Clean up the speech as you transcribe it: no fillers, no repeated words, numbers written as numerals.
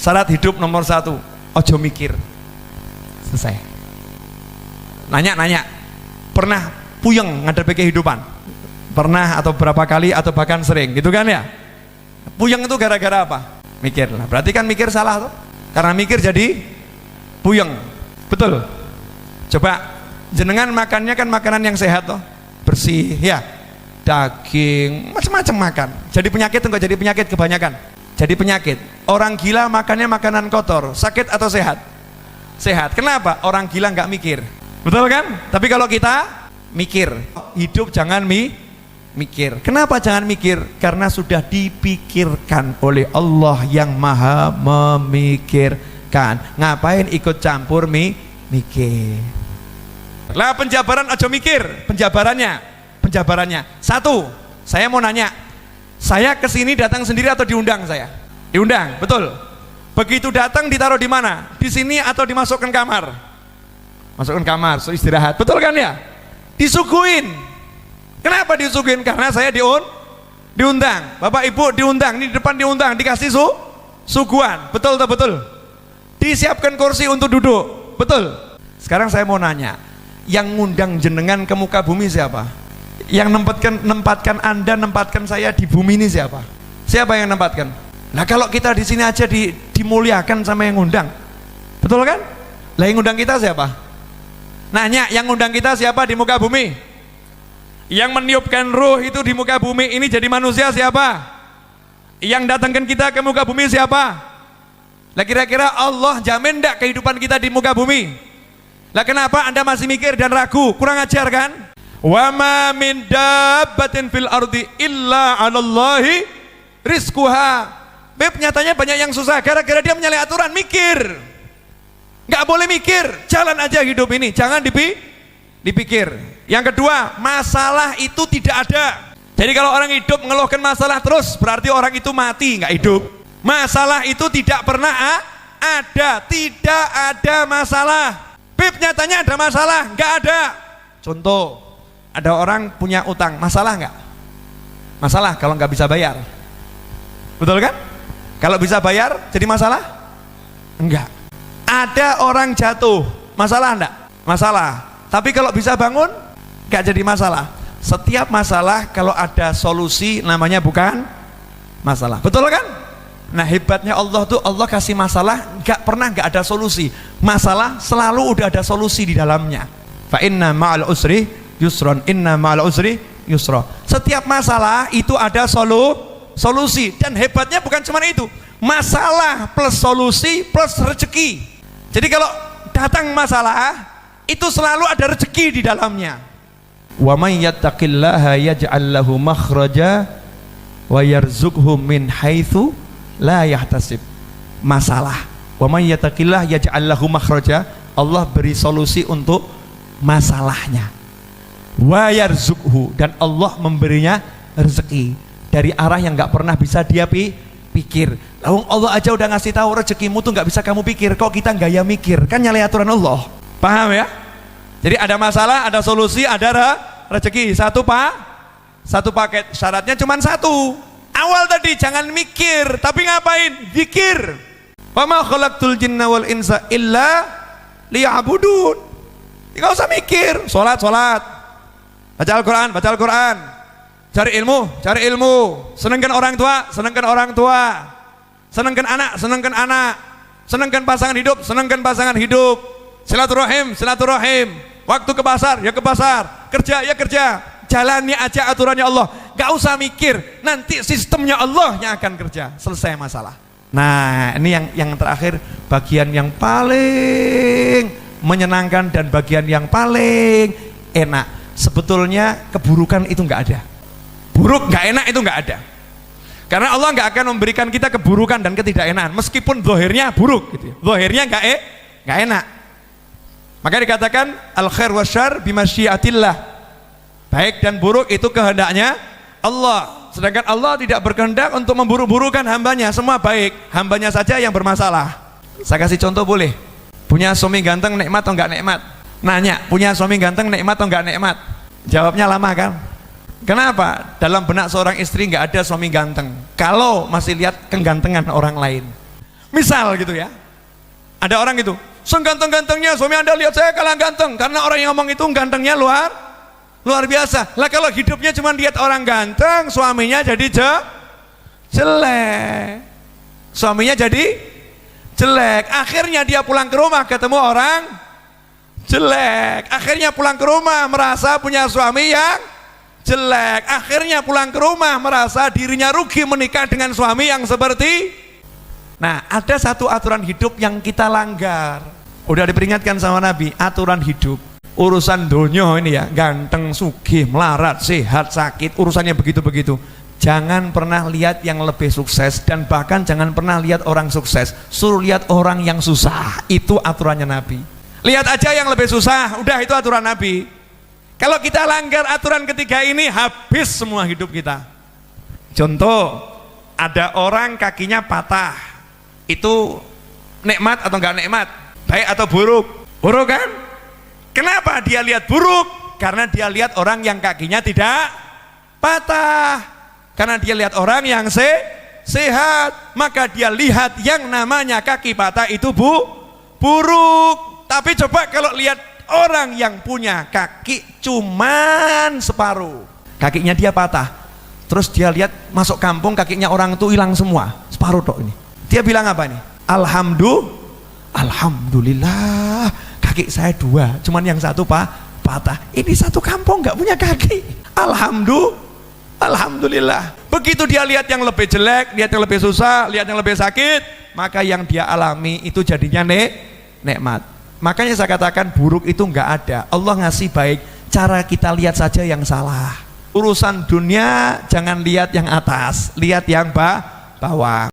Syarat hidup nomor 1, ojo mikir. Selesai. Nanya, pernah puyeng ngadepi kehidupan? Pernah atau berapa kali atau bahkan sering, gitu kan ya? Puyeng itu gara-gara apa? Mikir lah. Berarti kan mikir salah tuh. Karena mikir jadi puyeng. Betul. Coba jenengan makannya kan makanan yang sehat toh, bersih ya. Daging, macam-macam makan. Jadi penyakit enggak jadi penyakit kebanyakan? Jadi penyakit. Orang gila makannya makanan kotor, sakit atau sehat? Sehat. Kenapa? Orang gila nggak mikir. Betul kan? Tapi kalau kita mikir, hidup jangan mikir. Kenapa jangan mikir? Karena sudah dipikirkan oleh Allah yang maha memikirkan. Ngapain ikut campur mikir? Lah penjabaran ojo mikir. Penjabarannya 1, saya mau nanya, saya kesini datang sendiri atau diundang saya? Diundang, betul. Begitu datang ditaruh di mana? Di sini atau dimasukkan kamar? Masukkan kamar, so istirahat, betul kan ya? Disuguhin. Kenapa disuguhin? Karena saya diundang. Bapak Ibu diundang, ini di depan diundang, dikasih suguhan, betul atau betul? Disiapkan kursi untuk duduk, betul. Sekarang saya mau nanya, yang ngundang jenengan ke muka bumi siapa? Yang nempatkan Anda, nempatkan saya di bumi ini siapa? Siapa yang nempatkan? Nah kalau kita di sini aja dimuliakan sama yang ngundang, betul kan? Lah yang ngundang kita siapa? Nanya, yang ngundang kita siapa di muka bumi? Yang meniupkan ruh itu di muka bumi ini jadi manusia siapa? Yang datangkan kita ke muka bumi siapa? Lah kira-kira Allah jamin enggak kehidupan kita di muka bumi? Lah kenapa Anda masih mikir dan ragu? Kurang ajar kan? Wa ma min dabbatin fil ardi illa 'alallahi rizquha. Beb, nyatanya banyak yang susah gara-gara dia menyalahi aturan, mikir. Nggak boleh mikir, jalan aja hidup ini, jangan dipikir. Yang kedua, masalah itu tidak ada. Jadi kalau orang hidup ngeluhkan masalah terus, berarti orang itu mati, nggak hidup. Masalah itu tidak pernah ada, tidak ada masalah. Beb, nyatanya ada masalah, nggak ada. Contoh, ada orang punya utang, masalah nggak? Masalah kalau nggak bisa bayar, betul kan? Kalau bisa bayar jadi masalah? Enggak. Ada orang jatuh, masalah enggak? Masalah. Tapi kalau bisa bangun, enggak jadi masalah. Setiap masalah kalau ada solusi namanya bukan masalah, betul kan? Nah hebatnya Allah tuh, Allah kasih masalah enggak pernah enggak ada solusi. Masalah selalu udah ada solusi di dalamnya. Fa inna ma'al usri yusron, inna ma'al usri yusra. Setiap masalah itu ada solusi, dan hebatnya bukan cuma itu, masalah plus solusi plus rezeki. Jadi kalau datang masalah itu selalu ada rezeki di dalamnya. Wa may yattaqillaha yaj'al lahu makhraja wa yarzuqhu min haitsu la yahtasib. Masalah, wa may yattaqillaha yaj'al lahu makhraja, Allah beri solusi untuk masalahnya. Wa yarzuqhu, dan Allah memberinya rezeki dari arah yang nggak pernah bisa dia pikir. Lalu Allah aja udah ngasih tahu rezekimu tuh nggak bisa kamu pikir, kok kita gaya mikir? Kan nyalahi aturan Allah. Paham ya? Jadi ada masalah, ada solusi, ada rezeki. Satu paket. Syaratnya cuma satu. Awal tadi jangan mikir, tapi ngapain? Zikir. Wa ma khalaqtul jinna wal insa illa liya'budun. Enggak usah mikir. Salat. Baca Al-Qur'an. Cari ilmu, senangkan orang tua, senangkan anak, senangkan pasangan hidup, silaturahim, waktu ke pasar, kerja, jalani aja aturannya Allah, gak usah mikir, nanti sistemnya Allah yang akan kerja, selesai masalah. Nah ini yang terakhir, bagian yang paling menyenangkan dan bagian yang paling enak. Sebetulnya keburukan itu gak ada. Buruk, nggak enak itu nggak ada. Karena Allah nggak akan memberikan kita keburukan dan ketidakenakan, meskipun zahirnya buruk, gitu. Zahirnya nggak enak. Maka dikatakan al khair wasyarr bimasyiatillah. Baik dan buruk itu kehendaknya Allah. Sedangkan Allah tidak berkehendak untuk memburuk-burukan hambanya. Semua baik, hambanya saja yang bermasalah. Saya kasih contoh boleh? Punya suami ganteng nikmat atau nggak nikmat? Nanya, punya suami ganteng nikmat atau nggak nikmat? Jawabnya lama kan? Kenapa? Dalam benak seorang istri nggak ada suami ganteng kalau masih lihat kegantengan orang lain. Misal gitu ya, ada orang itu, seganteng-gantengnya suami Anda, lihat saya kalah ganteng, karena orang yang ngomong itu gantengnya luar biasa. Lah kalau hidupnya cuma lihat orang ganteng, suaminya jadi jelek, suaminya jadi jelek, akhirnya dia pulang ke rumah ketemu orang jelek, akhirnya pulang ke rumah merasa punya suami yang jelek, akhirnya pulang ke rumah merasa dirinya rugi menikah dengan suami yang seperti. Nah, ada satu aturan hidup yang kita langgar. Udah diperingatkan sama Nabi, aturan hidup. Urusan dunia ini ya, ganteng, sugih, melarat, sehat, sakit, urusannya begitu-begitu. Jangan pernah lihat yang lebih sukses, dan bahkan jangan pernah lihat orang sukses. Suruh lihat orang yang susah. Itu aturannya Nabi. Lihat aja yang lebih susah, udah itu aturan Nabi. Kalau kita langgar aturan ketiga ini, habis semua hidup kita. Contoh, ada orang kakinya patah. Itu nikmat atau enggak nikmat? Baik atau buruk? Buruk kan? Kenapa dia lihat buruk? Karena dia lihat orang yang kakinya tidak patah. Karena dia lihat orang yang sehat, maka dia lihat yang namanya kaki patah itu buruk. Tapi coba kalau lihat orang yang punya kaki cuman separuh, kakinya dia patah, terus dia lihat masuk kampung kakinya orang itu hilang semua, separuh tok ini. Dia bilang apa nih? Alhamdulillah, kaki saya dua, cuman yang satu patah. Ini satu kampung nggak punya kaki. Alhamdulillah. Begitu dia lihat yang lebih jelek, lihat yang lebih susah, lihat yang lebih sakit, maka yang dia alami itu jadinya nikmat. Makanya saya katakan buruk itu nggak ada. Allah ngasih baik, cara kita lihat saja yang salah. Urusan dunia jangan lihat yang atas, lihat yang bawah.